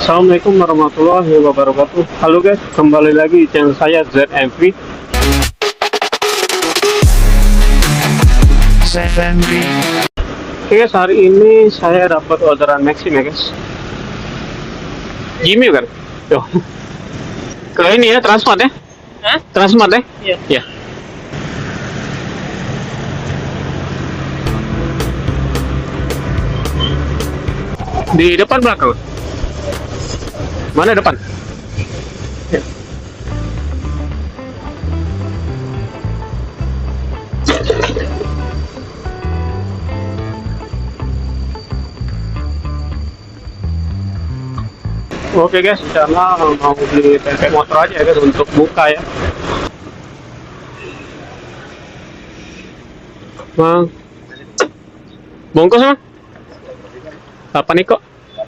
Assalamualaikum warahmatullahi wabarakatuh. Halo guys, kembali lagi di channel saya ZMV. Oke guys, hari ini saya dapat orderan Maxim ya guys. Jimmy kan? Yo. Ke ini ya, Transmart ya? Hah? Transmart ya? Iya. Ya. Di depan belakang. Mana depan? Ya. Oke guys, karena mau beli PP motor aja ya guys untuk buka ya. Bang, bungkus mah? Apa nih kok?